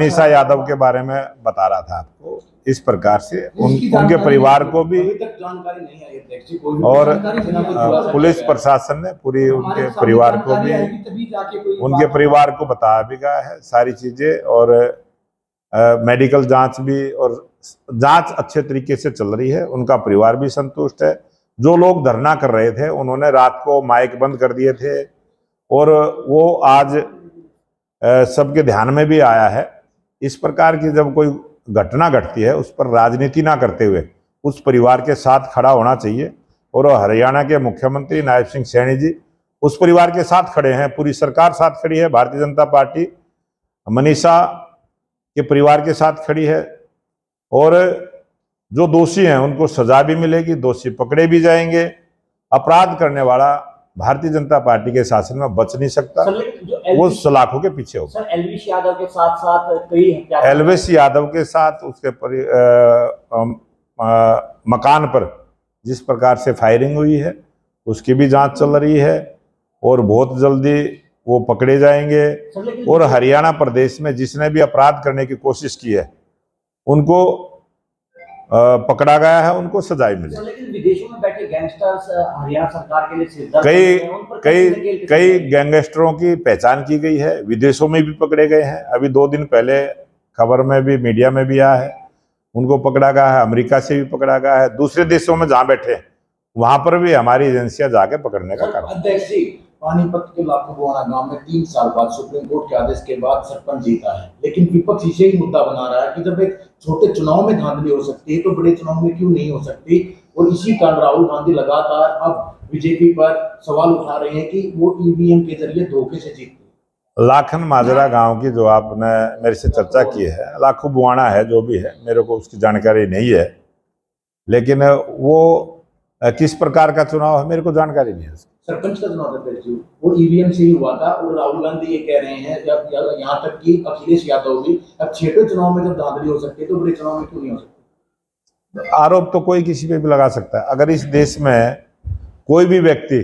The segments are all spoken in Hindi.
मनीषा यादव के बारे में बता रहा था आपको। इस प्रकार से उनके परिवार को भी जानकारी नहीं आई और पुलिस प्रशासन ने पूरी उनके परिवार को भी उनके परिवार को बताया भी गया है सारी चीजें। और मेडिकल जांच भी और जांच अच्छे तरीके से चल रही है। उनका परिवार भी संतुष्ट है। जो लोग धरना कर रहे थे उन्होंने रात को माइक बंद कर दिए थे और वो आज सबके ध्यान में भी आया है। इस प्रकार की जब कोई घटना घटती है उस पर राजनीति ना करते हुए उस परिवार के साथ खड़ा होना चाहिए। और हरियाणा के मुख्यमंत्री नायब सिंह सैनी जी उस परिवार के साथ खड़े हैं, पूरी सरकार साथ खड़ी है। भारतीय जनता पार्टी मनीषा के परिवार के साथ खड़ी है और जो दोषी हैं उनको सजा भी मिलेगी, दोषी पकड़े भी जाएंगे। अपराध करने वाला भारतीय जनता पार्टी के शासन में बच नहीं सकता, वो सलाखों के पीछे होगा। एलविश यादव के साथ साथ कई एलविश यादव के साथ उसके मकान पर जिस प्रकार से फायरिंग हुई है उसकी भी जांच चल रही है और बहुत जल्दी वो पकड़े जाएंगे। और हरियाणा प्रदेश में जिसने भी अपराध करने की कोशिश की है उनको पकड़ा गया है, उनको सजाएं मिले। लेकिन विदेशों में बैठे गैंगस्टर्स हरियाणा सरकार के लिए कई गैंगस्टरों की पहचान की गई है, विदेशों में भी पकड़े गए हैं। अभी 2 दिन पहले खबर में भी मीडिया में भी आया है, उनको पकड़ा गया है। अमेरिका से भी पकड़ा गया है, दूसरे देशों में जहां बैठे हैं वहां पर भी हमारी एजेंसियां जाके पकड़ने का काम। अध्यक्ष जी, पानीपत के लाखों बुआना गांव में 3 साल बाद सुप्रीम कोर्ट के आदेश के बाद सरपंच जीता है, लेकिन विपक्ष इसे ही मुद्दा बना रहा है कि जब एक छोटे चुनाव में धांधली हो सकती है तो बड़े चुनाव में क्यों नहीं हो सकती। और इसी कारण राहुल गांधी लगातार अब बीजेपी पर सवाल उठा रहे हैं कि वो ईवीएम के जरिए धोखे से जीतती। लाखन माजरा गांव की जो आपने मेरे से चर्चा की है, लाखों बुआना है जो भी है, मेरे को उसकी जानकारी नहीं है, लेकिन वो किस प्रकार का चुनाव है मेरे को जानकारी नहीं है। सरपंच का चुनाव वो ईवीएम से ही हुआ था और राहुल गांधी ये कह रहे हैं जब यहाँ तक कि अखिलेश यादव भी अब छठे चुनाव में जब धांधली हो सकती है तो बड़े चुनाव में क्यों नहीं हो सकती। आरोप तो कोई किसी पे भी लगा सकता है। अगर इस देश में कोई भी व्यक्ति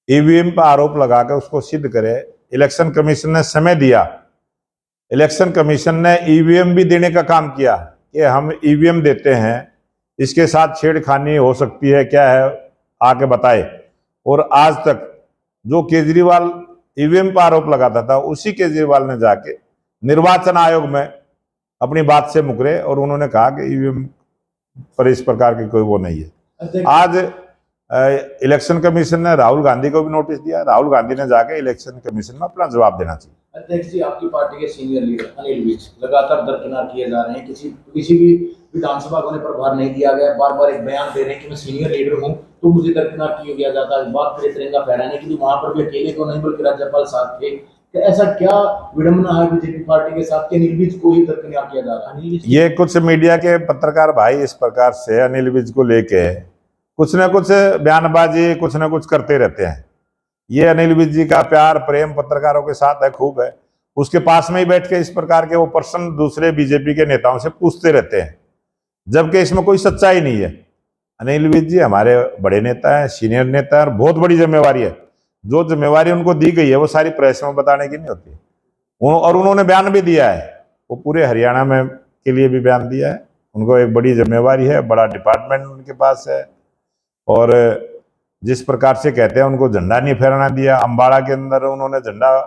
ईवीएम पर आरोप लगाकर उसको सिद्ध करे, इलेक्शन कमीशन ने समय दिया, इलेक्शन कमीशन ने ईवीएम भी देने का काम किया कि हम ईवीएम देते हैं, इसके साथ छेड़खानी हो सकती है क्या है आके बताए। और आज तक जो केजरीवाल ईवीएम पर आरोप लगाता था उसी केजरीवाल ने जाके निर्वाचन आयोग में अपनी बात से मुकरे और उन्होंने कहा कि ईवीएम पर इस प्रकार की कोई वो नहीं है। आज इलेक्शन कमीशन ने राहुल गांधी को भी नोटिस दिया, राहुल गांधी ने जाके इलेक्शन कमीशन में अपना जवाब देना चाहिए। अध्यक्ष जी, आपकी पार्टी के सीनियर लीडर अनिल विज लगातार दरकिनार किए जा रहे हैं, किसी भी विधानसभा को प्रभार नहीं दिया गया, बार बार एक बयान दे रहे हैं कि मैं सीनियर लीडर हूं तो मुझे दरकिनार किया जाता है। बात करें तिरंगा फहराने की, वहां पर भी अकेले को नहीं बल्कि राज्यपाल साथ थे। तो ऐसा क्या विडंबना है बीजेपी पार्टी के साथ कि अनिल विज को ही दरकिनार किया जा रहा है। ये कुछ मीडिया के पत्रकार भाई इस प्रकार से अनिल विज को लेके कुछ न कुछ बयानबाजी कुछ न कुछ करते रहते हैं। ये अनिल विज जी का प्यार प्रेम पत्रकारों के साथ है, खूब है। उसके पास में ही बैठ के इस प्रकार के वो प्रश्न दूसरे बीजेपी के नेताओं से पूछते रहते हैं, जबकि इसमें कोई सच्चाई नहीं है। अनिल विज जी हमारे बड़े नेता हैं, सीनियर नेता है और बहुत बड़ी जिम्मेवारी है। जो जिम्मेवारी उनको दी गई है वो सारी प्रेस में बताने की नहीं होती। और उन्होंने बयान भी दिया है, वो पूरे हरियाणा में के लिए भी बयान दिया है। उनको एक बड़ी जिम्मेवारी है, बड़ा डिपार्टमेंट उनके पास है। और जिस प्रकार से कहते हैं उनको झंडा नहीं फहराना दिया, अम्बाड़ा के अंदर उन्होंने झंडा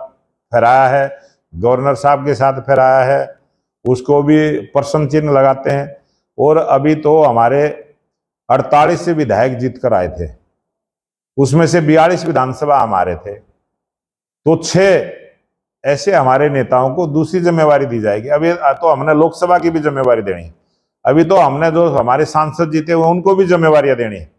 फहराया है, गवर्नर साहब के साथ फहराया है, उसको भी प्रश्न चिन्ह लगाते हैं। और अभी तो हमारे 48 से विधायक जीत कर आए थे, उसमें से 42 विधानसभा हमारे थे, तो 6 ऐसे हमारे नेताओं को दूसरी जिम्मेवारी दी जाएगी। अभी तो हमने लोकसभा की भी जिम्मेवारी देनी है, अभी तो हमने जो हमारे सांसद जीते हुए उनको भी जिम्मेवारियां देनी है।